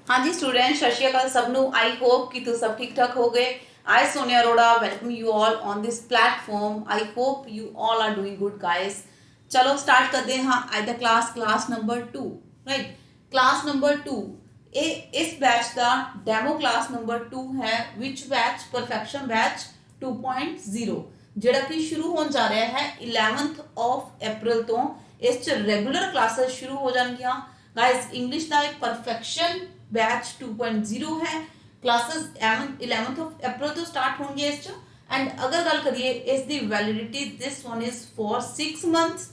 हाँ जी स्टूडेंट, सत श्री अकाल सबनू। आई होप कि तुम सब ठीक ठाक हो गए। I Sonia Arora welcome you all on this platform. I hope you all are doing good guys. चलो स्टार्ट करते हैं। हाँ आज the class number 2, right. Class number 2 इस बैच का डेमो क्लास नंबर 2 है। विच बैच? परफेक्शन बैच 2.0 ਜਿਹੜਾ ਕਿ ਸ਼ੁਰੂ ਹੋਣ ਜਾ ਰਿਹਾ ਹੈ 11th ਆਫ ਅਪ੍ਰੈਲ ਤੋਂ। ਇਸ ਚ ਰੈਗੂਲਰ ਕਲਾसेस ਸ਼ੁਰੂ ਹੋ ਜਾਣਗੀਆਂ गाइस। इंग्लिश का एक परफेक्शन बैच 2.0 है। क्लासेस 11th ऑफ अप्रैल तो स्टार्ट होंगे इस एंड अगर गल करिए इस दी validity this one is for 6 months.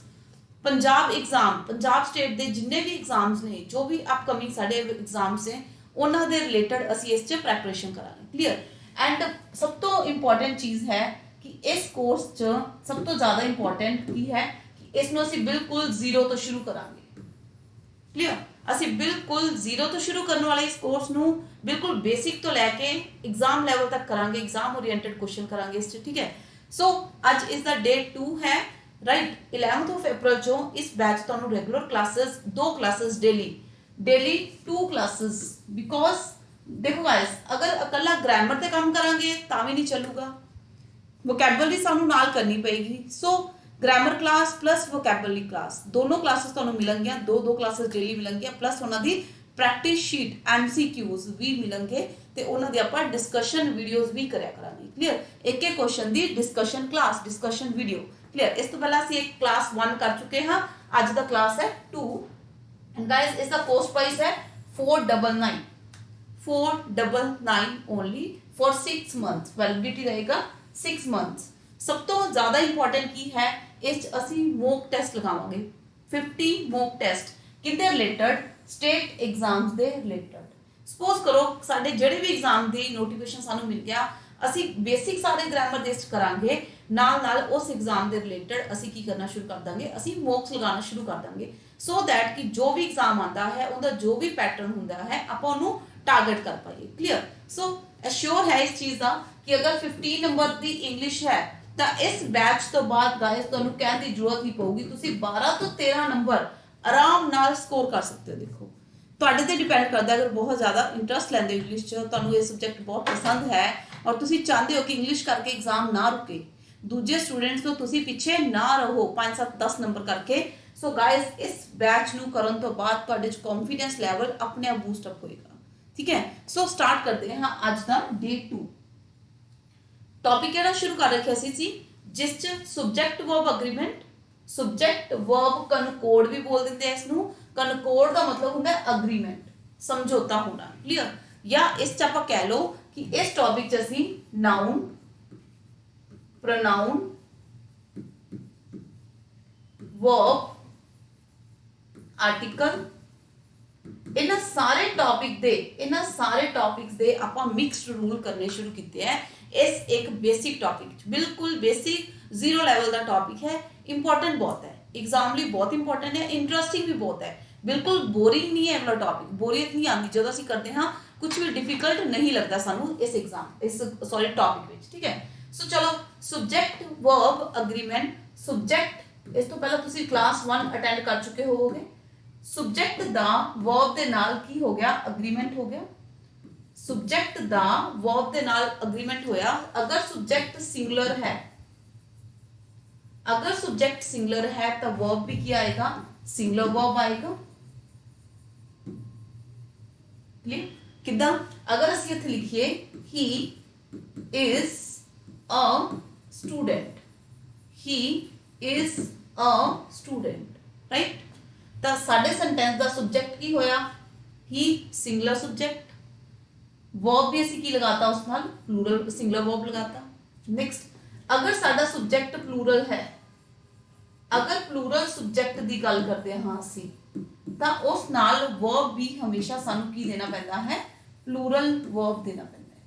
Punjab exam, Punjab state के जिन्ने भी एग्जाम्स ने, जो भी अपकमिंग साढ़े एग्जाम्स हैं उन्होंने दे रिलेटेड असी इस प्रैपरेशन करांगे। क्लीयर। एंड सब तो इंपॉर्टेंट चीज़ है कि इस कोर्स च सब तो ज़्यादा इंपॉर्टेंट की है कि इसमें असी बिल्कुल जीरो तो शुरू करांगे। क्लियर। ਅਸੀਂ ਬਿਲਕੁਲ ਜ਼ੀਰੋ ਤੋਂ ਸ਼ੁਰੂ ਕਰਨ ਵਾਲੇ ਇਸ ਕੋਰਸ ਨੂੰ ਬਿਲਕੁਲ ਬੇਸਿਕ ਤੋਂ ਲੈ ਕੇ ਐਗਜ਼ਾਮ ਲੈਵਲ ਤੱਕ ਕਰਾਂਗੇ। ਐਗਜ਼ਾਮ ओरिएंटेड क्वेश्चन ਕਰਾਂਗੇ ਇਸ 'ਚ, ਠੀਕ ਹੈ। ਸੋ ਅੱਜ ਇਸ ਦਾ ਡੇ 2 ਹੈ, ਰਾਈਟ। 11th ਆਫ ਅਪ੍ਰੈਲ ਤੋਂ ਇਸ ਬੈਚ ਤੁਹਾਨੂੰ regular classes, 2 classes daily 2 classes. Because ਦੇਖੋ ਗਾਇਸ, ਅਗਰ ਇਕੱਲਾ ਗ੍ਰਾਮਰ ਤੇ ਕੰਮ ਕਰਾਂਗੇ ਤਾਂ ਵੀ ਨਹੀਂ ਚੱਲੂਗਾ। ਵੋਕੈਬਲਰੀ ਸਾਨੂੰ ਨਾਲ ਕਰਨੀ ਪਏਗੀ। So grammar class plus vocabulary class दोनों क्लासेस तो मिलेंगे, दो क्लासेस डेली मिलेंगे, प्लस उन्होंने प्रैक्टिस शीट MCQs भी मिलेंगे तो उन्होंने आप डिस्कशन वीडियोज भी कराया करांगे। क्लीयर। एक एक क्वेश्चन की discussion class, discussion video. Clear. इस तो पहला असी एक क्लास 1 कर चुके हाँ, अज का क्लास है 2 एंड गाइस इसका कोर्स प्राइस है 499 ओनली फॉर 6 मंथ्स। वैलिडिटी रहेगा 6 मंथ्स। सब तो ज्यादा इंपॉर्टेंट की है इस असी मॉक टेस्ट लगावांगे 50 मॉक टेस्ट किदे रिलेटेड? स्टेट एग्जाम्स दे रिलेटेड। सपोज करो साडे जेडे भी एग्जाम दी नोटिफिकेशन सानू मिल गया, असी बेसिक सारे ग्रामर टेस्ट करांगे, नाल नाल उस एग्जाम दे रिलेटेड असी की करना शुरू कर देंगे, असी मॉक्स लगाना शुरू कर देंगे। सो दैट कि जो भी एग्जाम आता है उनका जो भी पैटर्न होंदा है आप उन्होंने टारगेट कर पाइए। क्लीयर। सो एश्योर है इस चीज़ का कि अगर 15 नंबर की इंग्लिश है तो इस बैच तो बाद गाइस तुहानू कहने की जरूरत नहीं पऊगी, तुसी 12 तो 13 नंबर आराम नाल स्कोर कर सकते हो। देखो तुहाडे ते डिपेंड करता है। अगर बहुत ज़्यादा इंटरस्ट लैंदे इंग्लिश च, तुहानू ये सब्जेक्ट बहुत पसंद है और तुसी चाहते हो कि इंग्लिश करके एग्जाम ना रुके, दूजे स्टूडेंट्स तो तुसी पीछे ना रहो 5 7 10 नंबर करके। सो गाइस इस बैच नू करन तो बाद तुहाडे च कॉन्फिडेंस लैवल अपने आप बूस्ट अप होएगा। ठीक है। सो स्टार्ट करते हैं हाँ अज दा डे 2। टॉपिक केड़ा शुरू कर रखिया सी जिस च subject verb agreement, subject verb concord भी बोल देते हैं इसनू। कनकोड का मतलब होता है अग्रीमेंट, समझौता होना। क्लियर। या इस च आप कह लो कि इस टॉपिक च असी नाउन, प्रोनाउन, वर्ब, आर्टिकल, इन्हां सारे टॉपिक्स दे आपां मिक्स्ड रूल करने शुरू किए हैं इस एक बेसिक टॉपिक। बिल्कुल बेसिक जीरो लेवल का टॉपिक है, इंपॉर्टेंट बहुत है, एग्जाम लिए बहुत इंपॉर्टेंट है, इंटरेस्टिंग भी बहुत है। बिल्कुल बोरिंग नहीं है वाला टॉपिक, बोरियत नहीं आती जो असीं करते हाँ, कुछ भी डिफिकल्ट नहीं लगता सानू इस एग्जाम इस सॉरी टॉपिक में। ठीक है। सो चलो सब्जेक्ट वर्ब अग्रीमेंट। सब्जेक्ट इस तो पहले तुसीं क्लास 1 अटेंड कर चुके होवोगे। सब्जेक्ट दा वर्ब दे नाल की हो गया? अग्रीमेंट हो गया। सब्जेक्ट दा वर्ब दे नाल अग्रीमेंट होया। अगर सब्जेक्ट सिंगुलर है, अगर सब्जेक्ट सिंगुलर है तो वर्ब भी क्या आएगा? सिंगुलर वर्ब आएगा। क्लियर। किदा? अगर असीं इत्थे लिखिए he is a student, he is a student, right. तो साडे सेंटेंस का सब्जेक्ट की होया? ही सिंगुलर सब्जेक्ट, वर्ब भी असी की लगाता उस नाल प्लूरल सिंगुलर वर्ब लगाता। नेक्स्ट अगर साडा सब्जेक्ट प्लूरल है, अगर प्लूरल सब्जेक्ट की गल करते हैं हाँ असी तो उस नाल वर्ब भी हमेशा सानू की देना पैंदा है? प्लूरल वर्ब देना पैंदा है।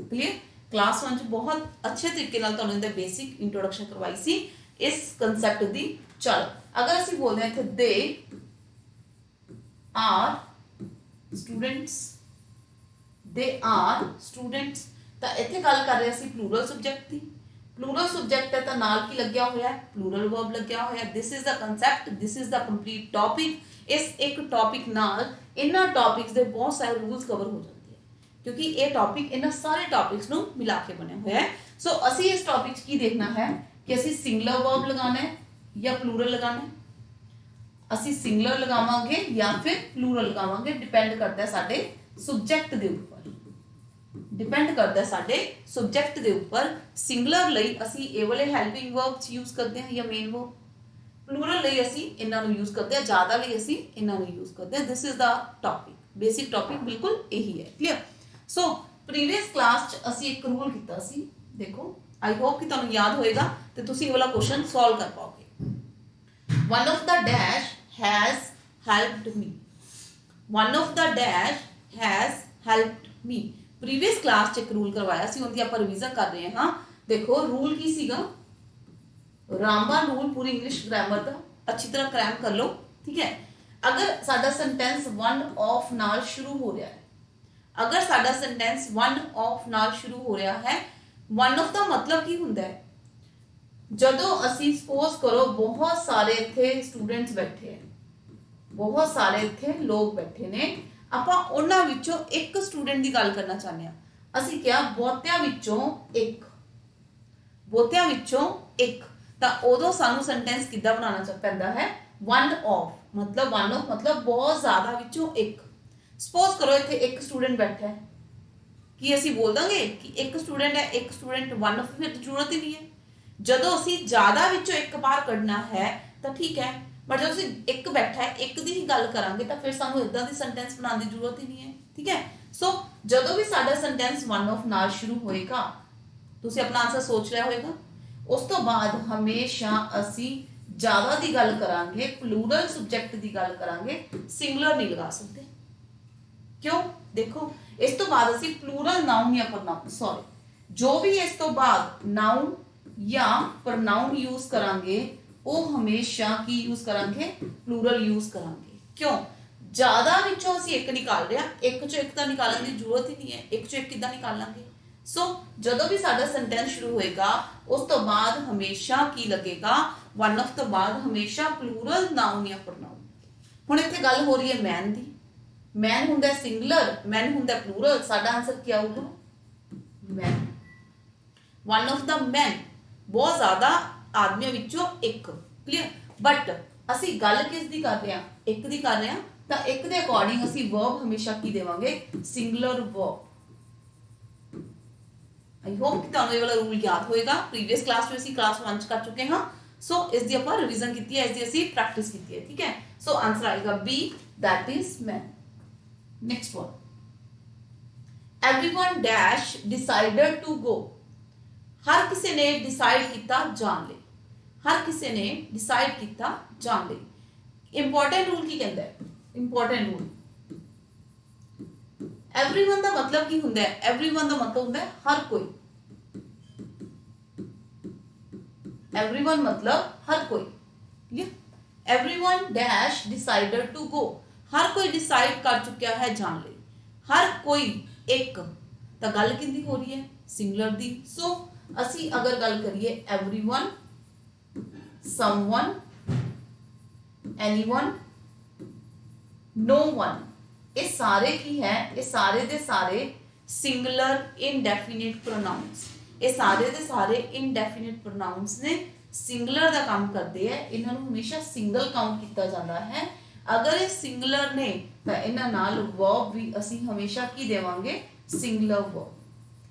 क्लियर। क्लास 1 बहुत अच्छे तरीके नाल तुहानू इहदा बेसिक इंट्रोडक्शन करवाई सी इस कंसैप्ट दी। चलो अगर असी बोलते हैं इत्थे they are students, they are students, तो इत्थे गल कर रहे हैं प्लूरल सब्जेक्ट की। प्लूरल सब्जेक्ट है तो नाल की लग्या होया? प्लूरल वर्ब लग्या होया। This is the concept, this is the complete topic. इस एक टॉपिक नाल इन्हां टॉपिक्स दे बहुत सारे रूल्स कवर हो जाते हैं, क्योंकि ये टॉपिक इन्हां सारे टॉपिक्स नूं मिला के बने हुए है। सो असी इस टॉपिक की देखना है कि असी सिंगुलर वर्ब लगाना है या प्लूरल लगाना है। असी सिंगुलर लगावांगे या फिर प्लूरल लगावांगे, डिपेंड करता है साडे सब्जेक्ट दे ऊपर, डिपेंड करता है साडे सब्जेक्ट दे ऊपर। सिंगुलर लई असी ए वाले हेल्पिंग वर्ब्स यूज करते हैं या मेन वर्ब, प्लूरल लई असी इन्हां नूं यूज करते हैं, ज्यादा लई असी इन्हां नूं यूज करते हैं। This is the topic, basic topic बिल्कुल यही है। क्लियर? सो प्रीवियस क्लास च असी एक रूल कीता सी, देखो आई होप कि तुहानूं याद होएगा ते तुसीं ये वाला क्वेश्चन सॉल्व कर पाओगे। One of the dash has helped me, one of the dash has helped me. Previous class च एक रूल करवाया सी, उनकी आपां रिवीजन कर रहे हैं। हाँ देखो रूल की सीगा, रामबाण रूल पूरी इंग्लिश ग्रामर का अच्छी तरह क्रैम कर लो, ठीक है। अगर साडा सेंटेंस वन ऑफ नाल शुरू हो रहा है, अगर साडा सेंटेंस वन ऑफ नाल शुरू हो रहा है, वन ऑफ का मतलब की हुंदा है, जदों असी सपोज करो बहुत सारे इत्थे स्टूडेंट्स बैठे हैं, बहुत सारे इत्थे लोग बैठे ने, आपां उन्हां विचों एक स्टूडेंट की गल करना चाहते हैं। असी क्या बहुतियां विचों एक, बहुतियां विचों एक, तां उदों सानू सेंटेंस किद्दां बनाना पैंदा है, वन ऑफ मतलब, वन ऑफ मतलब बहुत ज्यादा विचों एक। सपोज करो इत्थे एक स्टूडेंट बैठा है, कि असी बोल देंगे कि एक स्टूडेंट है, एक स्टूडेंट वन ऑफ, फिर जरूरत ही नहीं है। जदों असी ज्यादा विचों एक बार कढना है तो ठीक है, पर जब असी एक बैठा है एक दी ही गल करांगे तो फिर सानू इदां दी सेंटेंस बनाने की जरूरत ही नहीं है, ठीक है। सो जदों भी साडा सेंटेंस वन ऑफ नाल शुरू होएगा, तुसीं अपना आंसर सोच लिया होएगा। उस तो बाद हमेशा असी ज्यादा दी गल करांगे, प्लूरल सब्जेक्ट दी गल करांगे, सिंगुलर नहीं लगा सकते। क्यों? देखो इस तो बाद असी प्लूरल नाउन या प्रोनाउन, सॉरी जो भी इस तो बाद नाउन या प्रोनाउन यूज करांगे वो हमेशा की यूज करांगे, प्लूरल यूज करांगे। क्यों? ज्यादा विचों असी एक निकाल रहे हैं, एक चो एक तां निकालने की जरूरत ही नहीं है, एक चो एक किद्दां निकालांगे। सो जदों भी साडा सेंटेंस शुरू होएगा उस तो बाद हमेशा की लगेगा, वन ऑफ तो बाद हमेशा प्लूरल नाउन या प्रोनाउन। हुण इत्थे गल हो रही है मैन दी, मैन हुंदा सिंगुलर, मैन हुंदा प्लूरल, साडा आंसर क्या होगा? Man. One of the man बहुत ज्यादा आदमियों विचों एक। क्लियर? बट असी गल किस दी कर रहे हैं? एक दी कर रहे हैं, तो एक दे अकॉर्डिंग असी वर्ब हमेशा की देवांगे, सिंगुलर वर्ब। आई होप कि तुहानूं ये वाला रूल याद होएगा, प्रीवियस क्लास में असी क्लास 1 च कर चुके हां। सो इस दी आपां रिवीजन कीती है, इस दी असी प्रैक्टिस कीती है, ठीक है। सो आंसर आएगा B, that is man. Next one, everyone dash decided to go. हर किसी ने डिसाइड किया जान ले, हर किसी ने डिसाइड किया जान ले। इंपॉर्टेंट रूल की कहता है, इंपॉर्टेंट रूल, एवरीवन का मतलब की हुंदा है? एवरीवन का मतलब हुंदा है हर कोई, एवरीवन मतलब हर कोई। Everyone dash decided to go, हर कोई डिसाइड कर चुका है जान ले। हर कोई एक, तो गल किंदी हो रही है? सिंगुलर दी। सो असी अगर गल करिए everyone, someone, anyone, no one, ये सारे की है, ये सारे दे सारे सिंगुलर इनडेफिनिट प्रोनाउंस, ये सारे दे सारे इनडेफिनिट प्रोनाउंस ने, सिंगुलर का काम करते हैं, इन्हां नूं हमेशा सिंगल काउंट किया जाता है। अगर ये सिंगुलर ने तो इन्हां नाल वर्ब भी असी हमेशा की देवांगे, सिंगुलर वर्ब।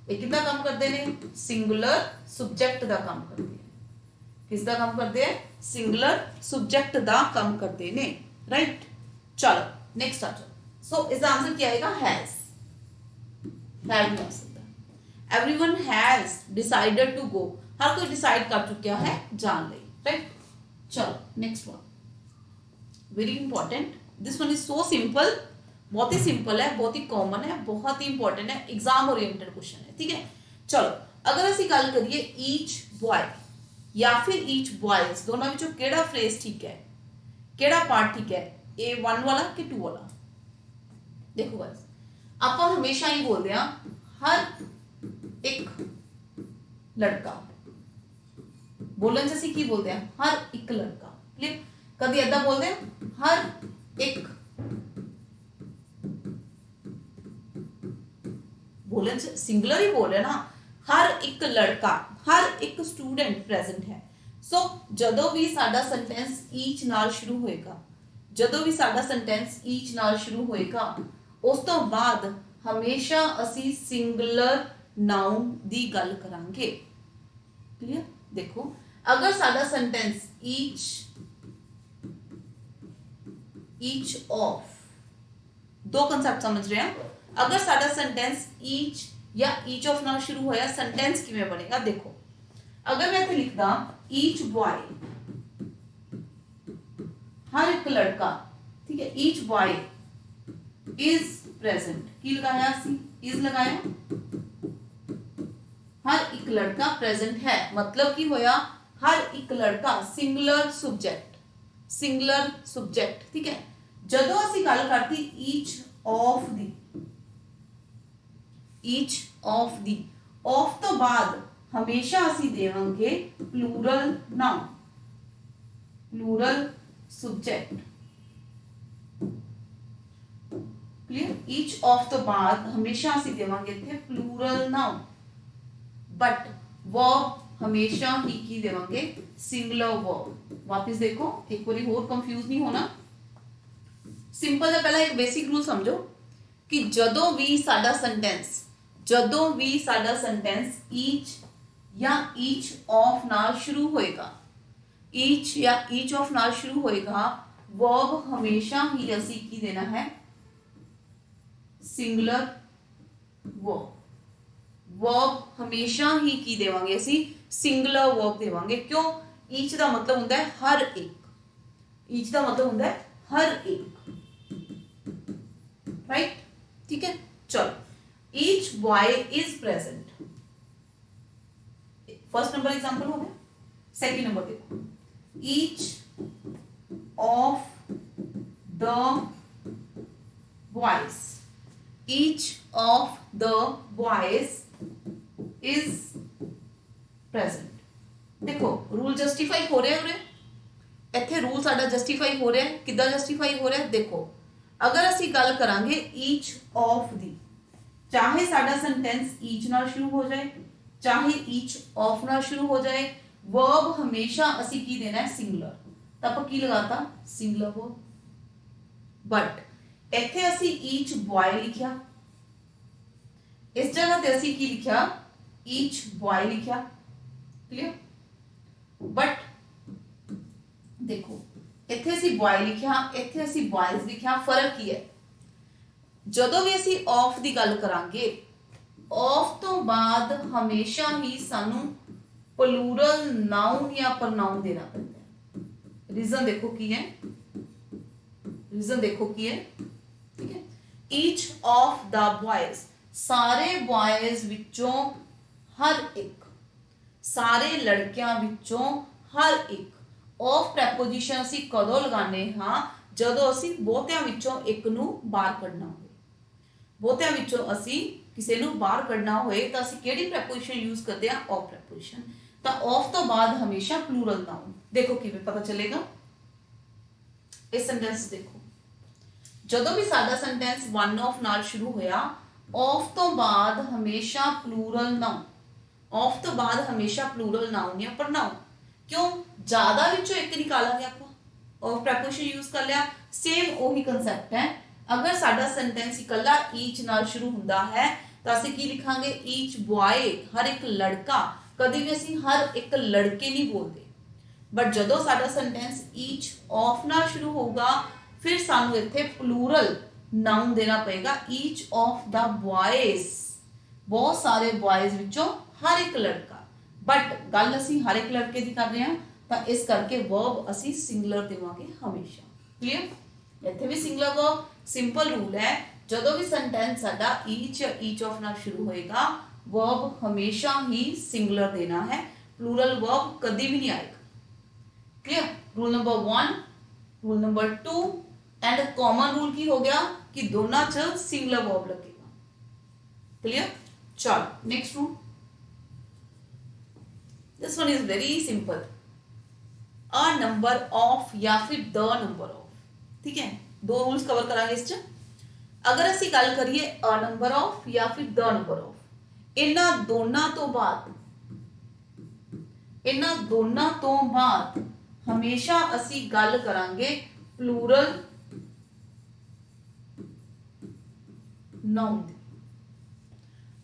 ये कितना काम करते हैं? सिंगुलर सब्जेक्ट का काम करते हैं। किसका काम करते हैं? सिंगुलर सब्जेक्ट का काम करते हैं, राइट। चलो नेक्स्ट आ जाओ। सो इसका आंसर क्या आएगा? हैज। हैव नहीं आ सकता। Everyone has decided to go, हर कोई डिसाइड कर चुका है जान ले, राइट। चलो next one, very important, this one is so simple, बहुत ही सिंपल है, बहुत ही कॉमन है, बहुत ही इंपॉर्टेंट है, एग्जाम ओरिएंटेड क्वेश्चन है, ठीक है। चलो अगर असी गल करिए ईच बॉय या फिर ईच बॉयज, दोनों विचों केड़ा फ्रेज ठीक है, केड़ा पार्ट ठीक है? ए वन वाला कि टू वाला? देखो गाइस, आपां हमेशा ही बोलते हैं हर एक लड़का, बोलन से असी की बोलते हैं? हर एक लड़का। क्लियर? कभी ऐदा बोलते हैं हर एक बोले सिंगुलर ही बोल रहे ना, हर एक लड़का, हर एक स्टूडेंट प्रेजेंट है। सो ਜਦੋਂ ਵੀ ਸਾਡਾ ਸੈਂਟੈਂਸ ਈਚ ਨਾਲ ਸ਼ੁਰੂ ਹੋਏਗਾ, ਜਦੋਂ ਵੀ ਸਾਡਾ ਸੈਂਟੈਂਸ ਈਚ ਨਾਲ ਸ਼ੁਰੂ ਹੋਏਗਾ, ਉਸ ਤੋਂ ਬਾਅਦ ਹਮੇਸ਼ਾ ਅਸੀਂ ਸਿੰਗੂਲਰ ਨਾउन ਦੀ ਗੱਲ ਕਰਾਂਗੇ। क्लियर? देखो अगर साडा सेंटेंस ईच ऑफ, दो कंसेप्ट समझ रहे हैं। अगर साडा सेंटेंस ईच या ईच ऑफ नाल शुरू होया, सेंटेंस किवें बनेगा? देखो अगर मैं इत्थे लिखदा ईच बॉय, हर एक लड़का, ठीक है, ईच बॉय इज प्रेजेंट, की लगाया सी? इज लगाया, हर एक लड़का प्रेजेंट है, मतलब की होया हर एक लड़का सिंगुलर सब्जेक्ट, सिंगुलर सब्जेक्ट, ठीक है। जदों ਅਸੀਂ ਗੱਲ ਕਰਤੀ each of the, each of the, of तो बाद हमेशा ਅਸੀਂ देवांगे plural noun, plural subject. Clear? Each of तो बाद हमेशा ਅਸੀਂ देवांगे इत्थे प्लूरल नाउन, बट वर्ब हमेशा ही की देवांगे सिंगुलर वर्ब। वापस देखो एक बार होर कंफ्यूज नहीं होना। सिंपल है, पहला एक बेसिक रूल समझो कि जदों भी साडा सेंटेंस ईच या ईच ऑफ नाल शुरू होएगा, ईच या ईच ऑफ नाल शुरू होएगा, वर्ब हमेशा ही असी की देना है सिंगुलर वर्ब। वर्ब हमेशा ही की देवांगे असी सिंगुलर वर्ब देवांगे। क्यों? ईच का मतलब होता है हर एक, ईच का मतलब होता है हर एक, राइट? ठीक है, चलो each boy is present, first number example हो गया। सेकंड नंबर देखो, each of the boys, each of the boys is present. देखो रूल जस्टिफाई हो रहा है, इत्थे रूल साडा जस्टिफाई हो रहा है। किद्दां जस्टिफाई हो रहा है? देखो अगर असी गल करांगे ईच ऑफ दी, चाहे साडा सेंटेंस ईच नाल शुरू हो जाए, चाहे ईच ऑफ नाल शुरू हो जाए, वर्ब हमेशा असी की देना है सिंगुलर। तो आपां की लगाता? Singular verb. बट इत्थे असी ईच बॉय लिखिया, इस जगह ते असी की लिखिया? ईच बॉय लिखिया। क्लियर? बट देखो इत्थे असी बॉय लिखिया, इत्थे असी बॉयज लिखिया, फर्क की है? जदों भी असी ऑफ दी गल करांगे, ऑफ तो बाद हमेशा ही सानू प्लूरल नाउन या प्रनाउन देना पैंदा है। रीजन देखो की है, रीजन देखो की है, ठीक है। ईच ऑफ द बॉयज, सारे बॉयज विचों हर एक, सारे लड़कियां विचों हर एक। ऑफ प्रैपोजिशन असी कदों लगाने हां? जदों असी बहुतियां विचों एक नू बाहर कढना होवे, बहुतियां विचों असी किसी नू बाहर कढना होए तां असी किहड़ी प्रैपोजिशन यूज करते हैं? ऑफ प्रैपोजिशन। तां ऑफ तो बाद हमेशा प्लूरल नाउन। देखो किवें पता चलेगा? इस सेंटेंस देखो, जदों भी साडा सेंटेंस वन ऑफ नाल शुरू होया, ऑफ तो बाद हमेशा प्लूरल नाउन, ऑफ तो बाद हमेशा प्लूरल नाउन या प्रनाउन। क्यों? ज्यादा विचों एक निकालांगे आपां, ऑफ प्रैपोजिशन यूज कर लिया। सेम वही कंसेप्ट है। अगर साडा सेंटेंस इकल्ला ईच नाल शुरू हुंदा है तो असीं की लिखांगे? ईच बॉय, हर एक लड़का। कभी भी असीं हर एक लड़के नहीं बोलते। बट जदों साडा सेंटेंस ईच ऑफ नाल शुरू होगा, फिर सानू इत्थे प्लूरल नाउन देना पड़ेगा, ईच ऑफ द बॉयज, बहुत सारे बॉयज विचों हर एक लड़का। बट गल असीं हर एक लड़के की कर रहे हैं, तो इस करके वर्ब असीं सिंगुलर देवांगे हमेशा। क्लियर? इत्थे भी सिंगुलर वर्ब। सिंपल रूल है, जदों भी सेंटेंस साडा ईच या ईच ऑफ नाल शुरू होएगा, वर्ब हमेशा ही सिंगुलर देना है, प्लूरल वर्ब कभी भी नहीं आएगा। Clear? Rule number 1, rule number 2 and common rule की हो गया कि दोनों च सिंगुलर वर्ब लगेगा। क्लियर? चलो next rule, this one is very simple. A number of या फिर द नंबर ऑफ, ठीक है। दो रूल्स कवर करांगे इस च। अगर असी गल करिए अ नंबर ऑफ या फिर द नंबर ऑफ, इन्हां दोनों तो बाद हमेशा असी गल करांगे plural noun.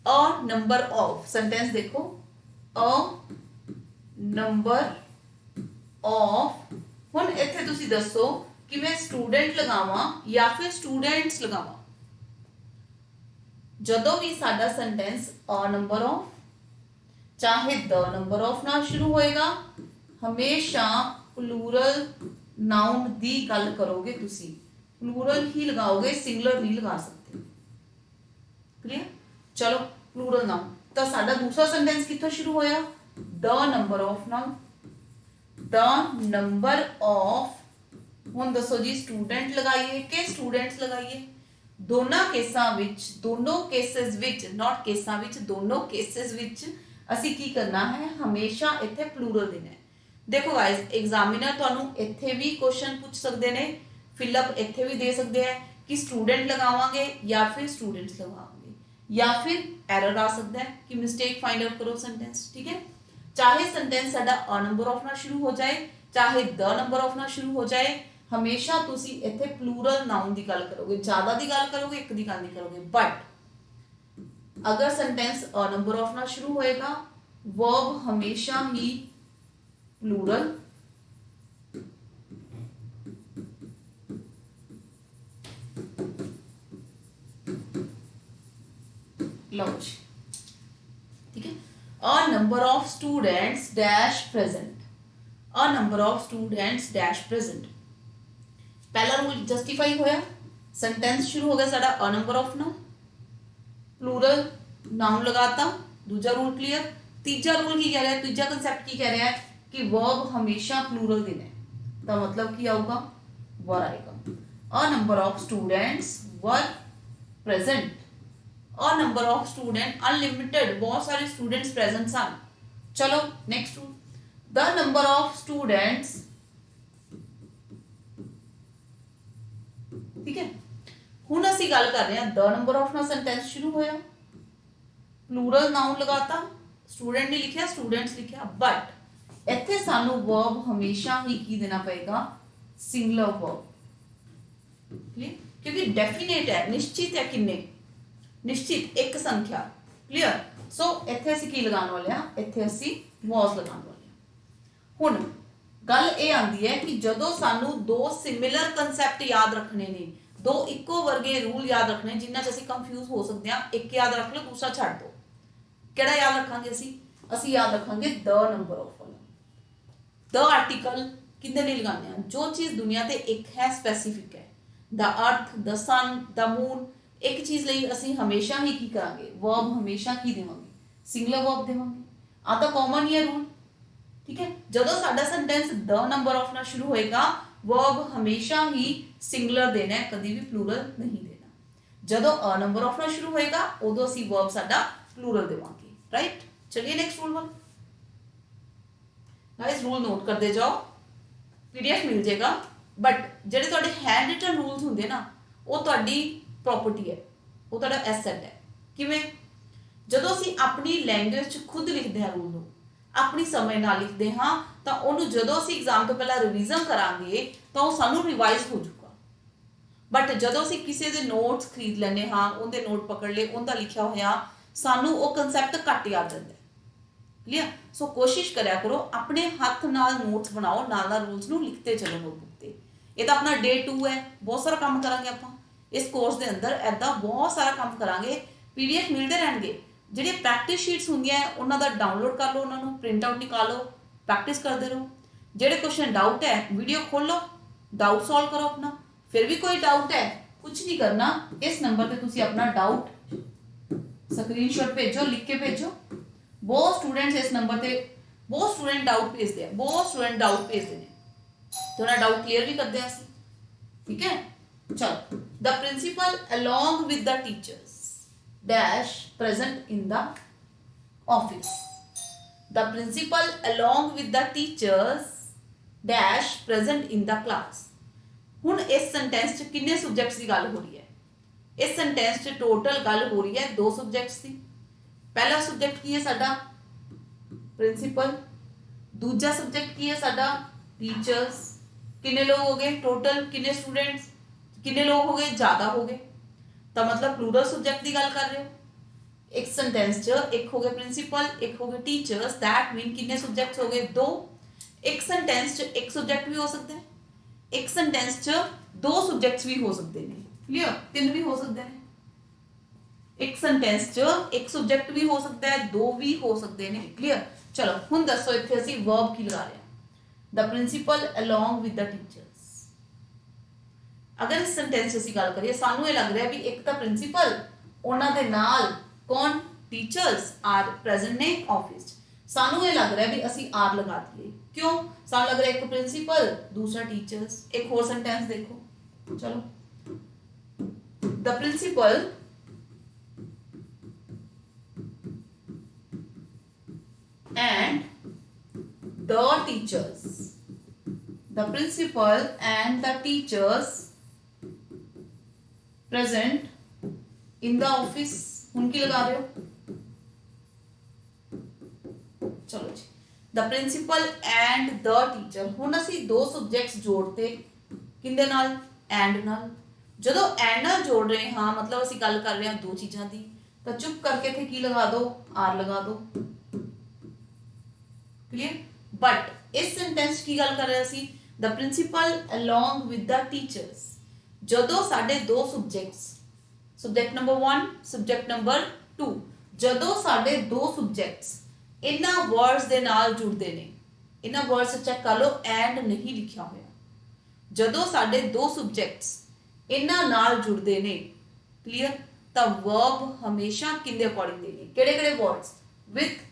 A number of sentence देखो, अ नंबर ऑफ। हुण इत्थे तुसी दसो कि मैं स्टूडेंट लगावां या फिर स्टूडेंट्स लगावां। जदों भी साडा सेंटेंस अ नंबर ऑफ चाहे द नंबर ऑफ नाल शुरू होएगा, हमेशा प्लूरल नाउन दी गल करोगे तुसी, प्लूरल ही लगाओगे, सिंगुलर नहीं लगा सकते। क्लियर? चलो प्लूरल नाउन तो साडा दूसरा सेंटेंस कित्थों शुरू होया? द नंबर ऑफ नाल। द नंबर ऑफ, हुण दसो जी स्टूडेंट लगाइए कि स्टूडेंट्स लगाइए? दोनों केसेस विच नॉट केसां विच, दोनों केसेस विच असी की करना है, हमेशा इत्थे प्लूरल देना है। देखो गाइस, एग्जामिनर तुहानू इत्थे भी क्वेश्चन पूछ सकते हैं, फिलअप इत्थे भी दे सकते हैं कि स्टूडेंट लगावांगे या फिर स्टूडेंट्स लगावांगे, या फिर एरर आ सकता है कि मिस्टेक फाइंड आउट करो सेंटेंस। ठीक है, चाहे सेंटेंस साडा अ नंबर ऑफ नाल शुरू हो जाए, चाहे द नंबर ऑफ नाल शुरू हो जाए, हमेशा तुसी इत्थे प्लूरल नाउन की गल करोगे, ज्यादा की गल करोगे, एक की गल नहीं करोगे। बट अगर सेंटेंस अ नंबर ऑफ नाल शुरू होएगा, वर्ब हमेशा ही प्लूरल लो जी। ठीक है, अ number of students dash present, a number of students dash present. पहला रूल जस्टिफाई होया, सेंटेंस शुरू हो गया साडा अ नंबर ऑफ नाल, प्लूरल नाउन लगाता, दूसरा रूल क्लियर। तीसरा रूल की कह रहा है, तीसरा कंसेप्ट की कह रहा है कि वर्ब हमेशा प्लूरल देना है, तो मतलब की आऊगा वर आएगा। अ number of students were present, a number of student unlimited, बहुत सारे स्टूडेंट्स प्रेजेंट सन। चलो next rule, the number of students. ठीक है, हुण असी गल कर रहे हैं द नंबर ऑफ नाल सेंटेंस शुरू होया, प्लूरल नाउन लगाता, स्टूडेंट नहीं लिखा, स्टूडेंट्स लिखा, बट इत्थे सानू वर्ब हमेशा ही की देना पड़ेगा, सिंगुलर वर्ब। क्लियर? क्योंकि डेफिनेट है, निश्चित है, किन्ने निश्चित एक संख्या। क्लियर? सो इत्थे असी की लगाने वाले हैं, इत्थे असी वॉज लगाने वाले हैं। हुण गल ये आंदी है कि जदों सानू दो सिमिलर कंसैप्ट याद रखने ने, दो इक्को वर्गे रूल याद रखने जिन्हां च असी कंफ्यूज हो सकते हैं, एक याद रख लो, दूसरा छड्ड दो। किहड़ा याद रखांगे असी याद रखांगे द नंबर ऑफ वाला। द आर्टिकल किंदे लिए लगाने हैं? जो चीज दुनिया ते एक है, स्पेसिफिक है, the earth, the sun, the moon, एक चीज ਲਈ ਅਸੀਂ ਹਮੇਸ਼ਾ ਹੀ ਕੀ ਕਰਾਂਗੇ? वर्ब हमेशा ਕੀ ਦੇਵਾਂਗੇ? ਸਿੰਗੂਲਰ वर्ब ਦੇਵਾਂਗੇ। ਆ ਤਾਂ ਕਾਮਨ ਹੀ ਹੈ ਰੂਲ। ठीक है, ਜਦੋਂ ਸਾਡਾ ਸੈਂਟੈਂਸ द नंबर ऑफ ਨਾਲ शुरू होएगा, वर्ब हमेशा ही सिंगुलर देना है, कभी भी प्लूरल नहीं देना। ਜਦੋਂ अ नंबर ऑफ ਨਾਲ शुरू होएगा, ਉਦੋਂ ਅਸੀਂ वर्ब ਸਾਡਾ प्लूरल देवांगे। राइट, चलिए next rule one. Guys rule note करते जाओ, पीडीएफ मिल जाएगा, बट ਜਿਹੜੇ ਤੁਹਾਡੇ हैंड रिटन रूल्स ਹੁੰਦੇ ਨਾ, ਉਹ ਤੁਹਾਡੀ प्रॉपर्टी है, वो ਤੁਹਾਡਾ ਐਸੈਟ ਹੈ। ਕਿਵੇਂ? ਜਦੋਂ ਅਸੀਂ ਆਪਣੀ ਲੈਂਗੁਏਜ 'ਚ ਖੁਦ ਲਿਖਦੇ ਹਾਂ ਰੂਲ ਨੂੰ, ਆਪਣੀ ਸਮਝ ਨਾਲ ਲਿਖਦੇ ਹਾਂ, ਤਾਂ ਉਹਨੂੰ ਜਦੋਂ ਅਸੀਂ ਐਗਜ਼ਾਮ ਤੋਂ ਪਹਿਲਾਂ ਰਿਵੀਜ਼ਨ ਕਰਾਂਗੇ ਤਾਂ ਉਹ ਸਾਨੂੰ ਰਿਵਾਈਜ਼ ਹੋ ਜਾਊਗਾ। ਬਟ ਜਦੋਂ ਅਸੀਂ ਕਿਸੇ ਦੇ ਨੋਟਸ ਖਰੀਦ ਲੈਂਦੇ ਹਾਂ, ਉਹਦੇ ਨੋਟ ਪਕੜ ਲਏ, ਉਹਦਾ ਲਿਖਿਆ ਹੋਇਆ, ਸਾਨੂੰ ਉਹ ਕਨਸੈਪਟ ਘੱਟ ਯਾਦ ਰਹਿੰਦਾ। क्लियर? सो कोशिश करा करो अपने हाथ नाल नोट्स बनाओ, नाल नाल रूल्स नूं लिखते चलो नोटबुक ते। ये तो अपना डे 2 है, बहुत सारा काम करांगे आपां इस कोर्स के अंदर, ऐदा बहुत सारा काम करांगे। पीडीएफ मिलते रहेंगे, जिहड़ी प्रैक्टिस शीट्स होंदियां उन्हां दा डाउनलोड कर लो, उन्हां नूं प्रिंट आउट निकालो, प्रैक्टिस करते रहो। जिहड़े क्वेश्चन डाउट है वीडियो खोलो, डाउट सॉल्व करो अपना। फिर भी कोई डाउट है, कुछ नहीं करना, इस नंबर पर तुसीं अपना डाउट स्क्रीनशॉट भेजो, लिख के भेजो। बहुत स्टूडेंट्स इस नंबर पे, बहुत स्टूडेंट डाउट भेजते हैं, बहुत स्टूडेंट डाउट भेजते हैं, तो ना डाउट क्लियर भी करते हैं ਅਸੀਂ। ठीक है, चलो the principal along with the teachers dash present in the office, the principal along with the teachers dash present in the class। हुण इस सेंटेंस च किन्ने सब्जैक्ट्स की गल हो रही है? इस सेंटेंस च टोटल गल हो रही है दो सब्जैक्ट्स की। पहला सब्जैक्ट की है साडा प्रिंसीपल, दूजा सब्जैक्ट की है साडा टीचर्स। किन्ने लोग हो गए टोटल, किन्ने स्टूडेंट्स, किन्ने लोग हो गए? ज्यादा हो गए। तो मतलब प्लूरल सब्जैक्ट की गल कर रहे हो। एक सेंटेंस च एक हो गए प्रिंसीपल, एक हो गए टीचर्स, दैट मीन किन्ने सब्जेक्ट्स हो गए? दो। एक सेंटेंस च एक सब्जेक्ट भी हो सकता है, एक सेंटेंस च दो सब्जेक्ट्स भी हो सकते हैं। क्लियर? तीन भी हो सकते हैं। एक सेंटेंस च एक सब्जेक्ट भी हो सकता है, दो भी हो सकते हैं। क्लियर? चलो हुण दसो इत्थे ਅਸੀਂ वर्ब की लगा रहे हैं? The principal along with the teachers. अगर इस सेंटेंस ਅਸੀਂ ਗੱਲ ਕਰੀਏ ਸਾਨੂੰ ਇਹ ਲੱਗ ਰਿਹਾ ਵੀ ਇੱਕ ਤਾਂ ਪ੍ਰਿੰਸੀਪਲ, ਉਹਨਾਂ ਦੇ ਨਾਲ ਕੌਣ? ਟੀਚਰਸ ਆਰ ਪ੍ਰੈਜ਼ੈਂਟ ਨੇ ਆਫਿਸ। ਸਾਨੂੰ ਇਹ ਲੱਗ ਰਿਹਾ ਵੀ ਅਸੀਂ ਆਰ ਲਗਾ ਦਈਏ। क्यों? ਸਾਨੂੰ ਲੱਗ ਰਿਹਾ ਇੱਕ ਪ੍ਰਿੰਸੀਪਲ, दूसरा टीचर्स। एक और सेंटेंस देखो, चलो। The principal and the teachers, the principal and the teachers present in the office। उनकी लगा रहे हो? चलो जी, the principal and the teacher। हुण असी दो सब्जेक्ट्स जोड़ते किंदे नाल? and नाल। जदों and नाल जोड़ रहे हाँ मतलब असी गल कर रहे हैं दो चीज़ां दी, तो चुप करके इत्थे की लगा दो? आर लगा दो। क्लियर? बट इस सेंटेंस की गल कर रहे सी the principal along with the teachers. जदों साडे दो subjects, subject number 1, subject number 2, जदों साडे दो सब्जेक्ट्स इन्हां वर्ड्स दे नाल जुड़दे ने, इन्हां वर्ड्स चेक कर लो एंड नहीं लिखा होया। जदों साडे दो सब्जेक्ट्स इन्हां नाल जुड़दे ने, क्लियर, तां वर्ब हमेशा किंदे अकॉर्डिंग देने? किहड़े-किहड़े वर्ड्स? With,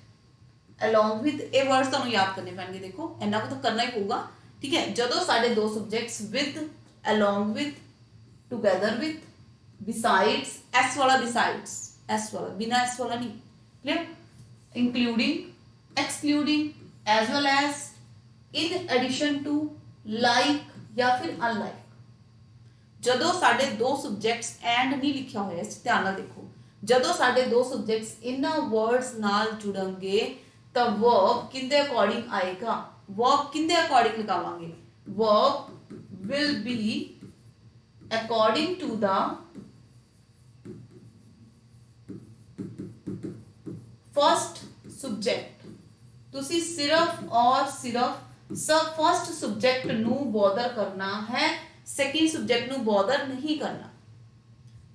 along with। ये वर्ड्स तुहानू याद करने पैणगे। देखो इन्ना को तो करना ही पऊगा, ठीक है। जदों साडे दो subjects with, along with, together with, besides, s वाला besides, s वाला, बिना s वाला नहीं। Clear? including, excluding, as well as, in addition to, like या फिर unlike। जदों साडे दो सब्जेक्ट्स एंड नहीं लिखा होया, इस ध्यान नाल देखो। जदों साडे दो सब्जेक्ट्स इन्हां वर्ड्स नाल जुड़नगे तो वर्ब किंदे अकॉर्डिंग आएगा? वर्ब किंदे अकॉर्डिंग लगावांगे? Verb will be according to the first subject. तुसी सिर्फ और सिर्फ फर्स्ट सब्जेक्ट नू बॉदर करना है, सेकंड सब्जेक्ट नू बॉदर नहीं करना।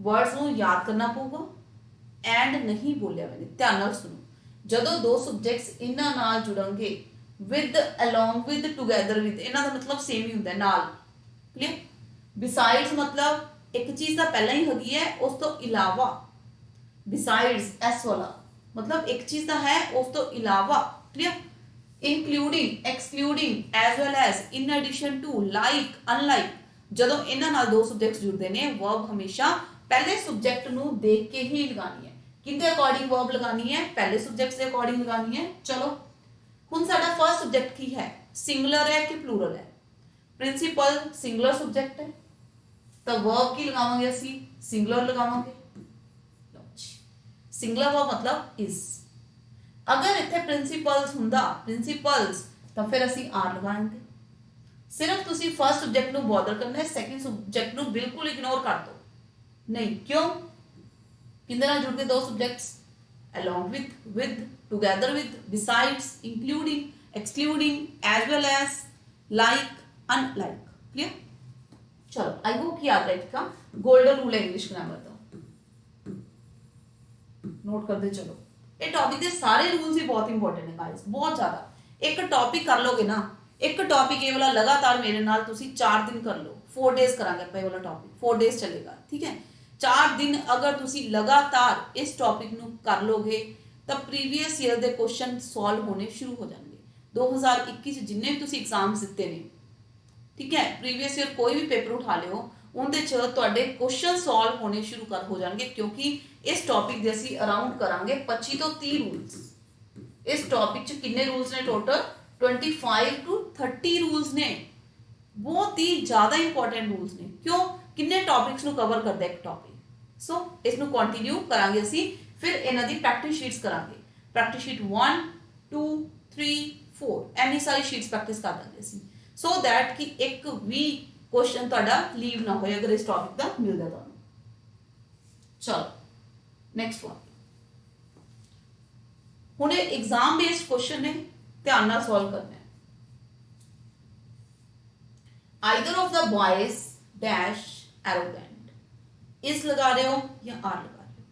वर्ड्स नू याद करना पऊगा। एंड नहीं बोलिया मैंने, ध्यान नाल सुनो। जदों दो सब्जेक्ट्स इन्हां नाल जुड़नगे, with, along with, together with, इन्हां दा मतलब सेम ही हुंदा है, नाल। क्लियर? बिसाइड्स मतलब एक चीज दा पहला ही हैगी है, उस तो इलावा। बिसाइड्स एस वाला मतलब एक चीज दा है उस तो इलावा। Clear? Including, excluding, as well as, in addition to, like, unlike. जदों इन्हां नाल दो सब्जेक्ट्स जुड़दे ने, वर्ब हमेशा पहले सब्जेक्ट नू देख के ही लगानी है। किंदे अकॉर्डिंग वर्ब लगानी है? पहले सब्जेक्ट के अकॉर्डिंग लगानी है। चलो हुण साडा फर्स्ट सब्जेक्ट की है? सिंगुलर है कि प्लूरल है? प्रिंसिपल सिंगुलर सब्जेक्ट है, तो वर्ब की लगावांगे असी? सिंगुलर लगावांगे। सिंगुलर वर्ब मतलब इज। अगर इत्थे प्रिंसिपल्स हुंदा, प्रिंसिपल्स, तो फिर असी आर लगाएंगे। सिर्फ तुसी फर्स्ट सब्जेक्ट नू बॉदर करना है, सेकंड सब्जेक्ट नू बिल्कुल इग्नोर कर दो। नहीं, क्यों? किंदे नाल जुड़ के दो subjects? along with, together with, besides, including, excluding, as well as, like, unlike। Clear? चलो आई होप याद रहेगा। गोल्डन रूल है इंग्लिश ग्रामर का, नोट करते चलो। ये टॉपिक के सारे रूल्स ही बहुत इंपॉर्टेंट है गाइस, बहुत ज्यादा। एक टॉपिक कर लोगे ना, एक टॉपिक ये वाला लगातार मेरे नाल तुसी 4 दिन कर लो। 4 डेज करांगे ਆਪਾਂ वाला टॉपिक, 4 डेज चलेगा, ठीक है। 4 दिन अगर तुसी लगातार इस टॉपिक नू कर लोगे तो प्रीवियस ईयर दे क्वेश्चन सॉल्व होने शुरू हो जाएंगे। 2021 जिन्ने भी तुसी एग्जाम्स दिते ने, ठीक है, प्रीवियस ईयर कोई भी पेपर उठा लियो, उनदे च तुहाडे क्वेश्चन सॉल्व होने शुरू हो जाएंगे, क्योंकि इस टॉपिक दे असी अराउंड करांगे 25 तो 30 रूल्स। इस टॉपिक च किन्ने रूल्स ने टोटल? 25 to 30 रूल्स ने। बहुत ही ज़्यादा इंपॉर्टेंट रूल्स ने। क्यों? किन्ने टॉपिक्स ਨੂੰ कवर करता एक टॉपिक। सो इसਨੂੰ कंटिन्यू करांगे ਅਸੀਂ, फिर ਇਹਨਾਂ ਦੀ प्रैक्टिस शीट्स करांगे। प्रैक्टिस शीट 1 2 3 4 ਐਨੀ ਸਾਰੀ शीट्स प्रैक्टिस कर ਦਾਂਗੇ ਅਸੀਂ, सो दैट कि एक भी क्वेश्चन ਤੁਹਾਡਾ लीव ना होए अगर इस टॉपिक ਦਾ ਮਿਲਦਾ ਤੁਹਾਨੂੰ। चलो नेक्स्ट वन। ਹੁਣ ਇਹ एग्जाम बेस्ड क्वेश्चन ने, ध्यान ਨਾਲ सॉल्व करना है। Either of the boys dash arrogant, is लगा रहे हो या आर लगा रहे हो।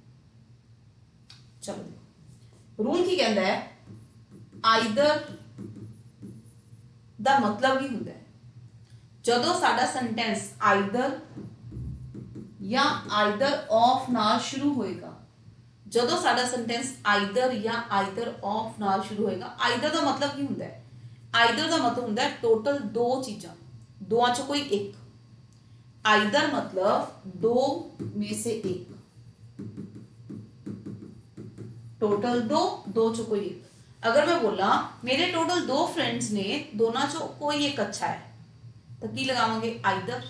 चलो देखो रूल की कहता है, either ਦਾ मतलब ही ਹੁੰਦਾ है ਜਦੋਂ ਸਾਡਾ ਸੈਂਟੈਂਸ either ਜਾਂ either of ਨਾਲ ਸ਼ੁਰੂ ਹੋਏਗਾ। ਜਦੋਂ ਸਾਡਾ ਸੈਂਟੈਂਸ either ਜਾਂ either of ਨਾਲ ਸ਼ੁਰੂ ਹੋਏਗਾ। either ਦਾ मतलब ਕੀ ਹੁੰਦਾ ਹੈ? either ਦਾ मतलब ਹੁੰਦਾ ਹੈ ਟੋਟਲ ਦੋ ਚੀਜ਼ਾਂ, दोवां चो कोई एक। आइदर मतलब दो में से एक, टोटल दो, दो चो कोई एक। अगर मैं बोला मेरे टोटल दो फ्रेंड्स ने, दोनों चो कोई एक अच्छा है, तो की लगावांगे आइदर।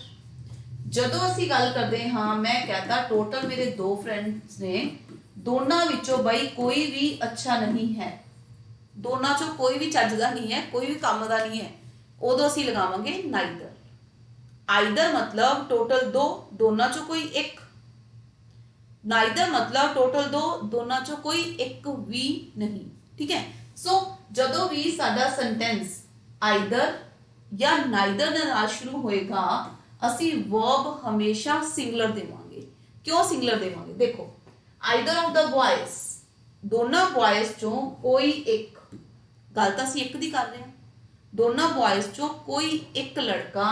जदों असी गल करते हाँ, मैं कहता टोटल मेरे दो फ्रेंड्स ने, दोनों विचों बई कोई भी अच्छा नहीं है, दोनों चो कोई भी चज दा नहीं है, कोई भी काम दा नहीं है, उदों असी लगावांगे नाइदर। आइदर मतलब टोटल दो, दोनों चो कोई एक। नाइदर मतलब टोटल दो, दोनों चो कोई एक भी नहीं। ठीक है। सो जदों भी साडा सेंटेंस आइदर या नाइदर दे नाल शुरू होएगा, असी वर्ब हमेशा सिंगुलर देवांगे। क्यों सिंगुलर देवांगे? देखो आइदर ऑफ द बॉयज, दोनों बॉयज चो कोई एक, गल तां असी एक दी कर रहे हैं, दोनों बॉयज चो कोई एक लड़का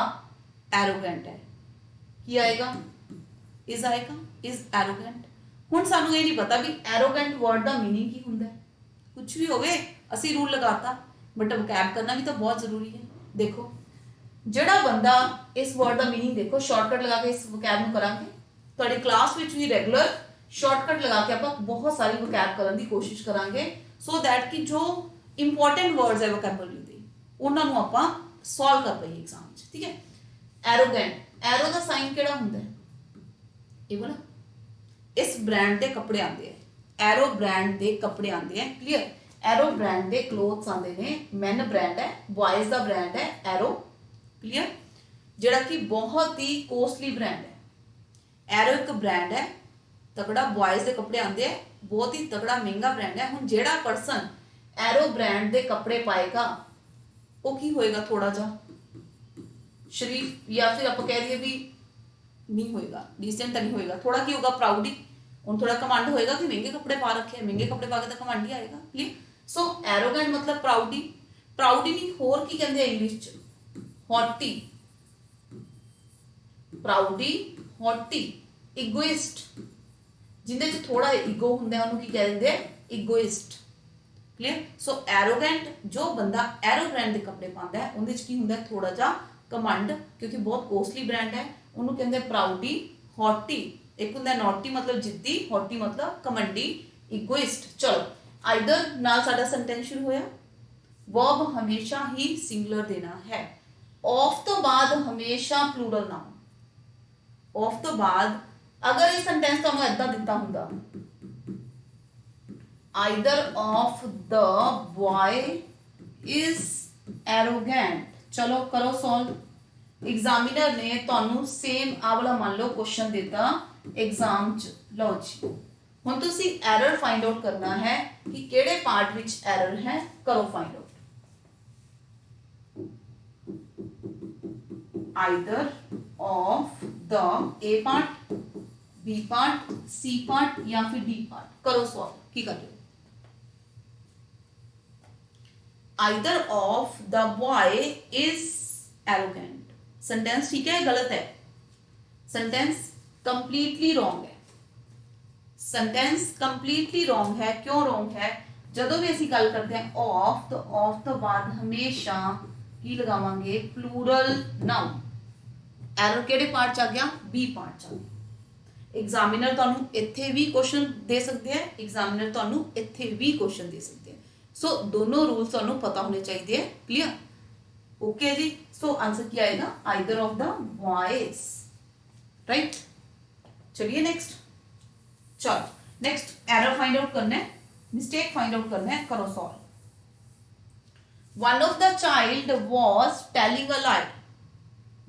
एरोगेंट है, की आएगा? इज आएगा, इज एरोगेंट। हुण सानू ये नहीं पता भी एरोगेंट वर्ड दा मीनिंग की हुंदा है, कुछ भी होवे असी रूल लगाता, बट वकैब करना भी तो बहुत जरूरी है। देखो जिहड़ा बंदा इस वर्ड दा मीनिंग, देखो शॉर्टकट लगा के इस वकैब नूं करांगे, तुहाडे क्लास विच भी रेगुलर शॉर्टकट लगा के आपां बहुत सारी वकैब करन दी कोशिश करांगे, सो दैट कि जो इंपॉर्टेंट वर्ड्स है वकैबलरी दे उन्हां नूं आपां सॉल्व कर पाइए एग्जाम च। ठीक है। एरोगेंट, एरो दा साइन केड़ा हुंदा है? ये वाला। इस ब्रांड दे कपड़े आंदे हैं, एरो ब्रांड दे कपड़े आंदे हैं, क्लियर? एरो ब्रांड दे क्लोथ्स आंदे ने, मैन ब्रांड है, बॉयज दा ब्रांड है एरो, क्लियर? जेड़ा कि बहुत ही कॉस्टली ब्रांड है। एरो एक ब्रांड है तगड़ा, बॉयज दे कपड़े आंदे हैं, बहुत ही तगड़ा महंगा ब्रांड है। हुण जेड़ा पर्सन एरो ब्रांड दे कपड़े पाएगा वो की होएगा? थोड़ा जा शरीफ, या फिर आप कह दिए भी नहीं होएगा, डिसेंट नहीं होएगा, थोड़ा की होगा? प्राउडी, उन थोड़ा कमांड होएगा कि महंगे कपड़े पा रखे हैं, महंगे कपड़े पा के तो कमांड ही आएगा। क्लियर? सो एरोगेंट मतलब प्राउडी, प्राउडी नहीं होर की कहते हैं इंग्लिश च? Hottie, प्राउडी, hottie. इगोइस्ट, जिंदे च थोड़ा ईगो हुंदा है उन्होंने की कह देंगे? इगोइस्ट। क्लियर? सो एरोगेंट जो बंदा एरो ब्रांड के कपड़े पाता है उहदे च की हुंदा है? थोड़ा जा कमांड, क्योंकि बहुत कॉस्टली ब्रांड है, उन्होंने कहते हैं प्राउडी। हॉटी एक हुंदा नॉटी मतलब जिद्दी, हॉटी मतलब कमंडी, इगोइस्ट। चलो आइदर नाल साडा सेंटेंस शुरू होया, वर्ब हमेशा ही सिंगुलर देना है, ऑफ तो बाद हमेशा प्लूरल नाउन। ऑफ तो बाद अगर ये सेंटेंस तुहानू ऐदां दित्ता हुंदा, either of the boy is arrogant, चलो करो सॉल्व। एग्जामिनर ने तुहानू सेम आ वाला मान लो क्वेश्चन दिता एग्जाम च, लो जी हुण तुसी एरर फाइंड आउट करना है कि केड़े पार्ट विच एरर है, करो find out. Either of the A part, B part, C part या फिर डी पार्ट, करो सॉल्व। की कर रहे हो? Either of the boy is arrogant, sentence ठीक है गलत है? सेंटेंस कंप्लीटली रॉन्ग है, सेंटेंस कंप्लीटली रॉन्ग है। क्यों रॉन्ग है? जदों भी असी गल करते हैं ऑफ, तो ऑफ तो बाद हमेशा की लगावांगे? Plural noun. एरर केड़े पार्ट च आ गया? बी पार्ट च आ गया। एग्जामिनर तुहानू इत्थे भी क्वेश्चन दे सकते हैं, एग्जामिनर तुहानू इत्थे भी क्वेश्चन दे सकते हैं। सो दोनों रूल्स तुहानू पता होने चाहिए। क्लियर? ओके जी, सो आंसर क्या आएगा, either of the boys, right. चलिए नेक्स्ट, चलो नेक्स्ट एरर फाइंड आउट करना है, मिस्टेक फाइंड आउट करना है, करो solve. One of the child was telling a lie,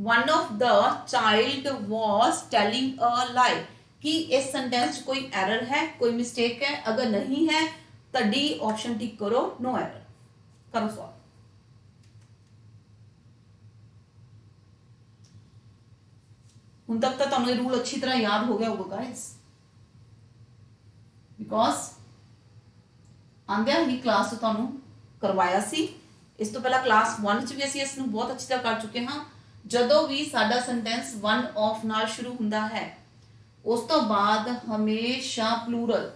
one of the child was telling a lie, कि इस सेंटेंस कोई एरर है, कोई मिस्टेक है, अगर नहीं है तो डी ऑप्शन टिक करो, नो एरर, करो सॉल्व। हुण तक तो तुहानू रूल अच्छी तरह याद हो गया होगा गाइस, बिकॉज आंदिया ही क्लास तुहानू करवाया सी, इस तो पहला क्लास 1 च भी असीं इस नूं बहुत अच्छी तरह कर चुके हाँ। जदों भी साडा सेंटेंस वन ऑफ नाल शुरू हुंदा है, उस तो बाद हमेशा प्लूरल,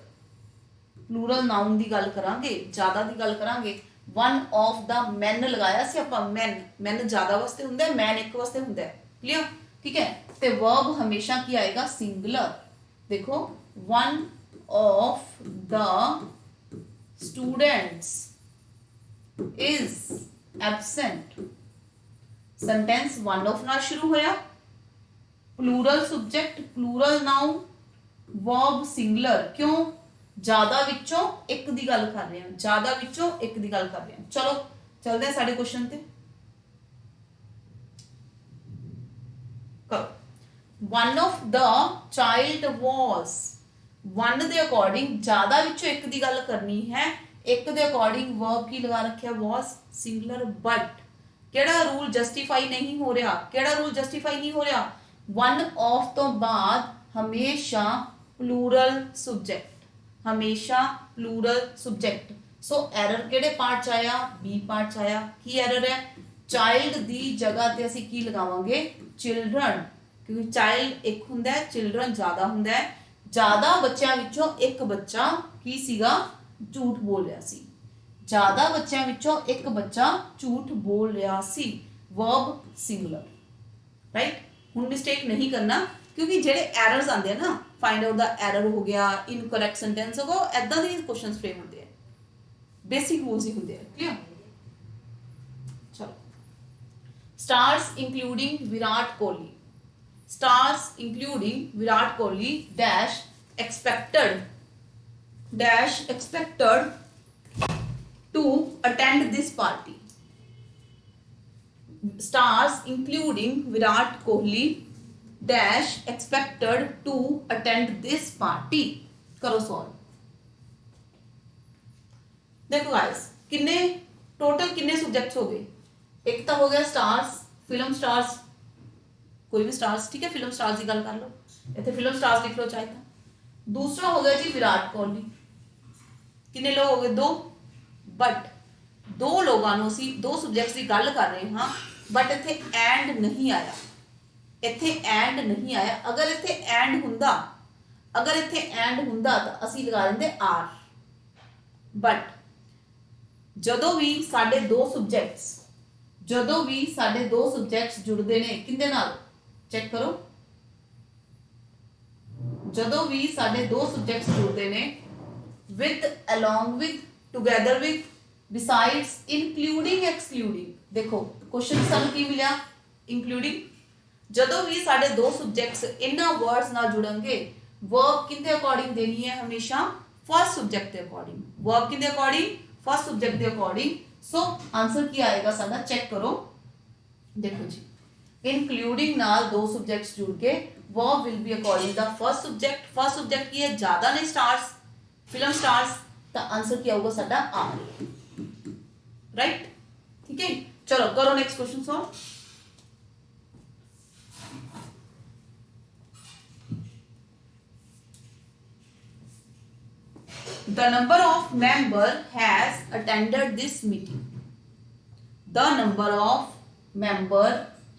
प्लूरल नाउन की गल करांगे, ज्यादा की गल करांगे। वन ऑफ द मैन लगाया सी आपां, मैन, मैन ज्यादा वास्ते हुंदा है, मैन एक वास्ते हुंदा है, क्लियर, ठीक है। ते वर्ब हमेशा की आएगा, सिंगुलर। देखो, one of the students is absent, sentence one of नाल शुरू होया, plural subject, plural noun, verb singular, क्यों, ज्यादा विचों एक दी गल कर रहे हैं, ज्यादा विचों एक दी गल कर रहे हैं। चलो चलते हैं साडे क्वेश्चन ते, करो। One of the child was, one they according ज्यादा विचों एक दी गल करनी है, एक दे अकॉर्डिंग वर्ब की लगा रखिया वॉज सिंगुलर, बट केड़ा रूल जस्टिफाई नहीं हो रहा, केड़ा रूल जस्टिफाई नहीं हो रहा, वन ऑफ तो बाद हमेशा प्लूरल सब्जेक्ट, हमेशा प्लूरल सब्जेक्ट। सो एरर केड़े पार्ट च आया, बी पार्ट च आया। की एरर है, चाइल्ड दी जगह ते असीं की लगावांगे, चिल्ड्रन, क्योंकि चाइल्ड एक हुंदा है, चिल्ड्रन ज्यादा हुंदा है, ज्यादा बच्चों विचों एक बच्चा की सीगा, झूठ बोल रहा सी, ज्यादा बच्चों विचों एक बच्चा झूठ बोल रहा सी, वर्ब सिंगुलर, राइट। हुण मिस्टेक नहीं करना, क्योंकि जेडे एरर्स आंदे हैं ना, फाइंड आउट द एरर हो गया, इनकरेक्ट सेंटेंस हो गया, ऐदां दे क्वेश्चंस फ्रेम होंदे हैं, बेसिक रूल्स ही होंदे हैं, क्लियर। चलो, stars including Virat Kohli, stars including Virat Kohli dash expected to attend this party, stars including Virat Kohli dash expected to attend this party, करो सॉल्व। देखो गाइस, किन्ने टोटल किन्ने सब्जेक्ट्स हो गए, एक तो हो गया स्टार्स, फिल्म स्टार्स, कोई भी स्टार्स, ठीक है, फिल्म स्टार्स की गल कर लो, इतने फिल्म स्टार्स लिख लो चाहे था। दूसरा हो गया जी विराट कोहली, कितने लोग हो गए, दो, बट दो लोगों सी दो सब्जेक्ट्स की गल कर रहे हाँ, बट इत्थे एंड नहीं आया, इत्थे एंड नहीं आया। अगर इत्थे एंड हुंदा, अगर इत्थे एंड हुंदा तो असी लगा देंगे आर, बट जदों भी साडे दो सब्जेक्ट्स, जदों भी साडे दो सब्जेक्ट्स जुड़ते ने किंदे नाल, चेक करो, जदों भी साडे दो सब्जेक्ट्स जुड़ते ने, with, along with, together with, besides, including, excluding. देखो क्वेश्चन सानू की मिला, इंक्लूडिंग। जदों भी साडे दो सब्जेक्ट्स इन्हां वर्ड्स नाल जुड़नगे, वर्ब किंदे अकॉर्डिंग देनी है, हमेशा फर्स्ट सब्जेक्ट के अकॉर्डिंग, वर्ब किंदे अकॉर्डिंग, फर्स्ट सब्जेक्ट के अकॉर्डिंग। सो आंसर की आएगा साडा, चेक करो, देखो जी, इंक्लूडिंग नाल दो सब्जेक्ट्स जुड़ के, verb will be according the first subject, first subject की है ज्यादा ने स्टार्स, फिल्म स्टार्स, तो आंसर क्या होगा साडा आर, राइट, ठीक है। चलो करो next question solve. The number of member has attended this meeting. The number of member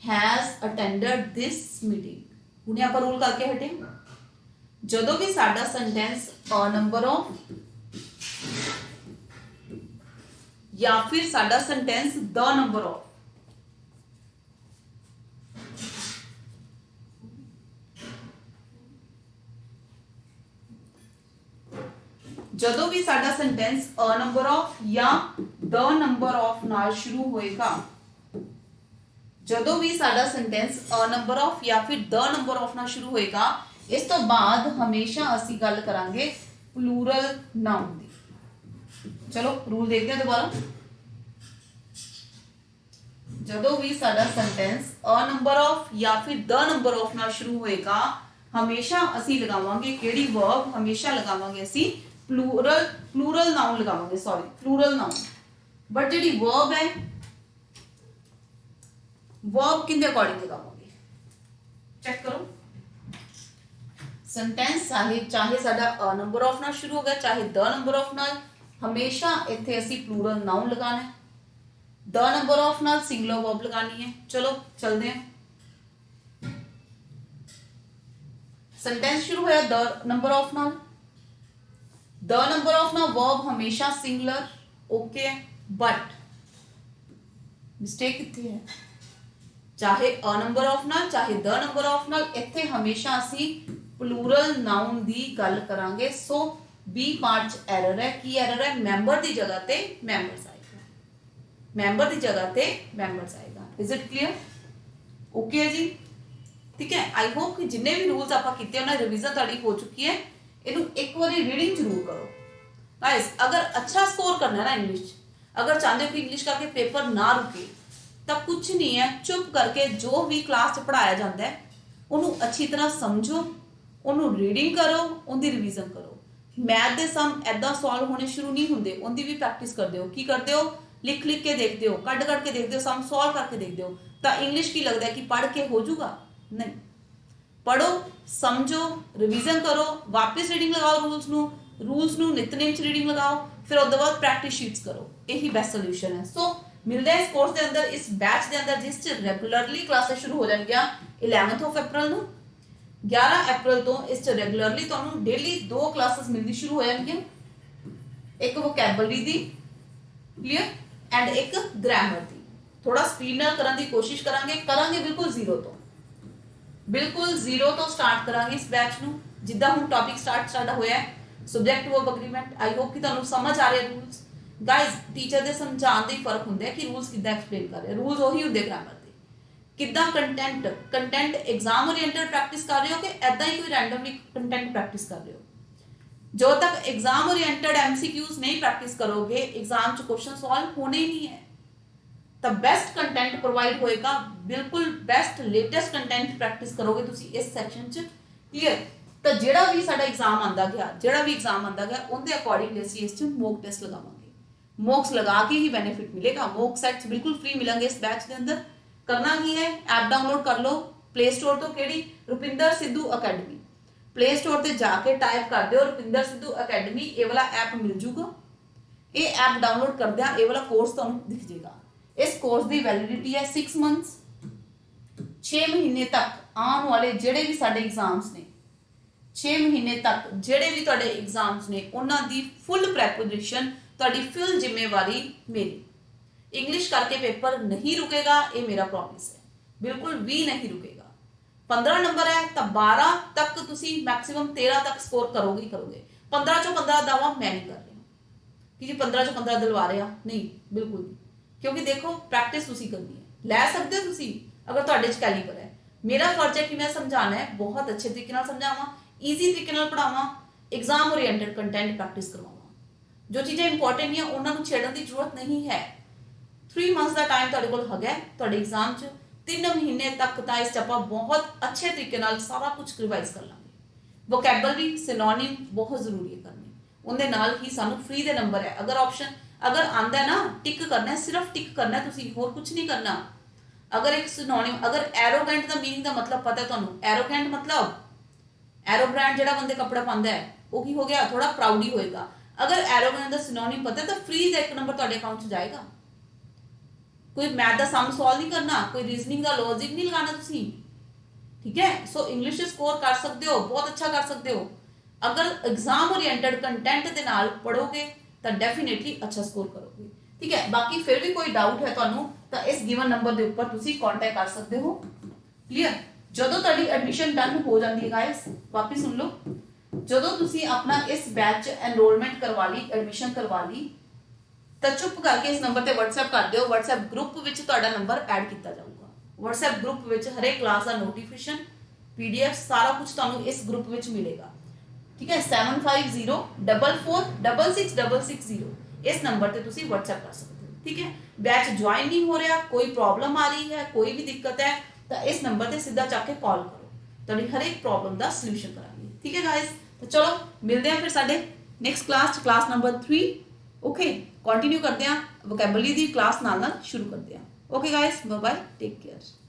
has attended this meeting. उन्हें आप रूल करके हटे, जदों भी साडा सेंटेंस अ नंबर ऑफ या फिर साडा सेंटेंस द नंबर ऑफ, जदों भी साडा सेंटेंस अ नंबर ऑफ या द नंबर ऑफ नाल शुरू होएगा, ਜਦੋਂ ਵੀ ਸਾਡਾ ਸੈਂਟੈਂਸ ਅ ਨੰਬਰ ਆਫ ਜਾਂ ਫਿਰ ਦ ਨੰਬਰ ਆਫ ਨਾਲ ਸ਼ੁਰੂ ਹੋਏਗਾ, ਇਸ ਤੋਂ ਬਾਅਦ ਹਮੇਸ਼ਾ ਅਸੀਂ ਗੱਲ ਕਰਾਂਗੇ ਪਲੂਰਲ ਨਾउन ਦੀ। ਚਲੋ ਰੂਲ ਦੇਖਦੇ ਹਾਂ ਦੁਬਾਰਾ। ਜਦੋਂ ਵੀ ਸਾਡਾ ਸੈਂਟੈਂਸ ਅ ਨੰਬਰ ਆਫ ਜਾਂ ਫਿਰ ਦ ਨੰਬਰ ਆਫ ਨਾਲ ਸ਼ੁਰੂ ਹੋਏਗਾ, ਹਮੇਸ਼ਾ ਅਸੀਂ ਲਗਾਵਾਂਗੇ ਕਿਹੜੀ ਵਰਬ? ਹਮੇਸ਼ਾ ਲਗਾਵਾਂਗੇ ਅਸੀਂ ਪਲੂਰਲ ਨਾउन ਲਗਾਵਾਂਗੇ, ਸੌਰੀ ਪਲੂਰਲ ਨਾउन। ਬਟ ਜਿਹੜੀ ਵਰਬ ਹੈ, वर्ब किंदे अकॉर्डिंग लगावांगे? चेक करो। सेंटेंस चाहे साडा अ नंबर ऑफ नाल शुरू हो गया, चाहे द नंबर ऑफ नाल, हमेशा इत्थे असी प्लूरल नाउन लगाना है। द नंबर ऑफ नाल सिंगुलर वर्ब लगानी है। चलो चलते हैं। सेंटेंस शुरू होया द नंबर ऑफ नाल, द नंबर ऑफ नाल वर्ब हमेशा सिंगुलर, ओके है। बट मिस्टेक कितनी है? चाहे अ नंबर ऑफ नाल चाहे द नंबर ऑफ नाल, इत्थे हमेशा असी प्लूरल नाउन दी गल करांगे। सो बी पार्ट च एरर है। की एरर है? मैंबर दी जगह ते मैंबर्स आएगा, मैंबर दी जगह ते मैंबर्स आएगा। Is it clear? ओके है जी, ठीक है। आई होप कि जिन्ने भी रूल्स आपां कीते उन्हां दी रिवीजन तुहाडी हो चुकी है। इहनूं एक बारी रीडिंग जरूर करो गाइस। अगर अच्छा स्कोर करना है ना इंग्लिश, अगर चाहते हो कि इंग्लिश करके पेपर ना रुके, तो कुछ नहीं है, चुप करके जो भी क्लास च पढ़ाया जाता है उन्होंने अच्छी तरह समझो, उन्होंने रीडिंग करो, उनकी रिवीजन करो। मैथ के सम ऐदा सॉल्व होने शुरू नहीं होंगे, उनकी भी प्रैक्टिस करते हो। की करते हो? लिख लिख के देखते हो, कट कट के देखते हो, सम सॉल्व करके देखते हो। तो इंग्लिश की लगता है कि पढ़ के हो जूगा? नहीं, पढ़ो, समझो, रिवीजन करो, वापस रीडिंग लगाओ रूल्स नू नितनेम च रीडिंग लगाओ, फिर उसके बाद प्रैक्टिस शीट्स करो। यही बेस्ट सोल्यूशन है। सो मिलते हैं इस कोर्स के अंदर, इस बैच के अंदर जिस रेगुलरली क्लासेस शुरू हो जाएंगे 11 अप्रैल ਨੂੰ, 11 अप्रैल तो इस रेगुलरली ਤੁਹਾਨੂੰ डेली 2 क्लासेस मिलनी शुरू हो जाएंगी। एक वोकैबुलरी दी क्लियर एंड एक ग्रामर दी। थोड़ा स्पीड नाल करने की कोशिश करांगे बिल्कुल जीरो तो स्टार्ट करांगे इस बैच ਨੂੰ। जिद्दां ਹੁਣ टॉपिक स्टार्ट होया है subject verb agreement. I hope कि ਤੁਹਾਨੂੰ समझ आ रहे रूल्स गाइज। टीचर दे समझाने का ही फर्क होंदा है कि रूल्स किद्दां एक्सप्लेन कर रहे हैं। रूल्स वही होंदे ग्रामर दे। किद्दां कंटेंट एग्जाम ओरिएंटेड प्रैक्टिस कर रहे हो कि ऐदा ही कोई रैंडमली कंटेंट प्रैक्टिस कर रहे हो। जो तक एग्जाम ओरिएंटेड एमसीक्यूज नहीं प्रैक्टिस करोगे, एग्जाम च क्वेश्चन सॉल्व होने ही नहीं है। तो बेस्ट कंटेंट प्रोवाइड होएगा, बिल्कुल बेस्ट लेटेस्ट कंटेंट प्रैक्टिस करोगे तुसी इस सैक्शन च। क्लियर? तो जिहड़ा भी साडा एग्जाम आंदा गया उनके अकॉर्डिंग असीं इस च मॉक टेस्ट लगावांगे। मॉक्स लगा के ही बेनिफिट मिलेगा। मॉक सेट्स बिल्कुल फ्री मिलेंगे इस बैच के अंदर। करना ही है, ऐप डाउनलोड कर लो प्ले स्टोर तो। केड़ी? Rupinder Sidhu academy. Play store ते जाके टाइप कर दो रुपिंदर सिद्धू अकेडमी, ये वाला ऐप मिल जूगा। ये ऐप डाउनलोड करदे ये वाला कोर्स तुहानूं दिख जाएगा। इस कोर्स की वैलिडिटी है 6 मंथ्स, 6 महीने तक। आने वाले जिहड़े भी साडे एग्जाम्स ने, 6 महीने तक जिहड़े भी तुहाडे एग्जाम्स ने, उन्हां दी फुल प्रैपरेशन, तुहाडी फुल जिम्मेवारी मेरी। इंग्लिश करके पेपर नहीं रुकेगा, ये मेरा प्रॉमिस है, बिल्कुल भी नहीं रुकेगा। 15 नंबर है तो 12 तक तुसी मैक्सिमम 13 तक स्कोर करोगे ही करोगे। 15 चों 15 दावा मैं नहीं कर रही कि जी 15 चों 15 दिलवा रहे नहीं, बिल्कुल नहीं। क्योंकि देखो प्रैक्टिस तुसी करनी है, लै सकते हो तुसी अगर तुहाडे च कैलीबर है। मेरा फर्ज है कि मैं समझाना है, बहुत अच्छे तरीके नाल समझावां, ईजी तरीके नाल पढ़ावां, एग्जाम ओरिएंटेड कंटेंट प्रैक्टिस करवावां। जो चीज़ें इंपॉर्टेंट नहीं उन्होंने छेड़न की जरूरत नहीं है। 3 मंथ्स का टाइम तुहाडे कोल हैगा तुहाडे एग्जाम च। 3 महीने तक तो इस चप्पा बहुत अच्छे तरीके नाल सारा कुछ रिवाइज कर लांगे। वोकैबुलरी सिनोनिम बहुत जरूरी है करनी, उनके नाल ही सानू फ्री दे नंबर है। अगर ऑप्शन अगर आंदा है ना, टिक करना है, सिर्फ टिक करना है तुसीं, होर कुछ नहीं करना। अगर एक सिनोनिम, अगर एरोगेंट का मीनिंग का मतलब पता है तुहानू, एरोगेंट मतलब एरो ब्रांड जिहड़ा बंदे कपड़ा पांदा है वो की हो गया, थोड़ा प्राउडी होएगा। अगर एरोगेंट का सिनोनिम पता है तो फ्री का 1 नंबर तुहाडे अकाउंट च जाएगा। कोई मैथ का सम सॉल्व नहीं करना, कोई रीजनिंग का लॉजिक नहीं लगाना तुसीं, ठीक है। सो इंग्लिश स्कोर कर सकते हो, बहुत अच्छा कर सकते हो। अगर एग्जाम ओरिएंटेड कंटेंट के नाल पढ़ोगे तो डेफिनेटली अच्छा स्कोर करोगे, ठीक है। बाकी फिर भी कोई डाउट है तुहानू तो इस गिवन नंबर के उपर तुसीं कॉन्टैक्ट कर सकते हो। क्लियर? जदों तुहाडी एडमिशन डन हो जाती है गाइस, वापस सुन लो, जदों तुसीं अपना इस बैच एनरोलमेंट करवा ली, एडमिशन करवा ली, तो चुप करके इस नंबर पर WhatsApp कर दो। WhatsApp ग्रुप विच तुहाडा नंबर ऐड किया जाऊगा, WhatsApp ग्रुप ਵਿੱਚ ਹਰੇਕ ਕਲਾਸ ਦਾ ਨੋਟੀਫਿਕੇਸ਼ਨ PDF ਸਾਰਾ ਕੁਝ ਤੁਹਾਨੂੰ ਇਸ ਗਰੁੱਪ ਵਿੱਚ ਮਿਲੇਗਾ। ਠੀਕ ਹੈ 7504466660 ਇਸ ਨੰਬਰ ਤੇ ਤੁਸੀਂ WhatsApp ਕਰ ਸਕਦੇ ਹੋ। ਠੀਕ ਹੈ बैच ज्वाइन नहीं हो रहा, कोई प्रॉब्लम आ रही है, कोई भी दिक्कत है तो इस नंबर से सीधा जाके कॉल करो, तो हर एक प्रॉब्लम का सॉल्यूशन करांगे। ठीक है गाइस, तो चलो मिलते हैं फिर साडे next class number 3। Okay continue करते हैं वोकैबुलरी दी क्लास नाल शुरू करते हैं। Okay guys, bye bye, take care.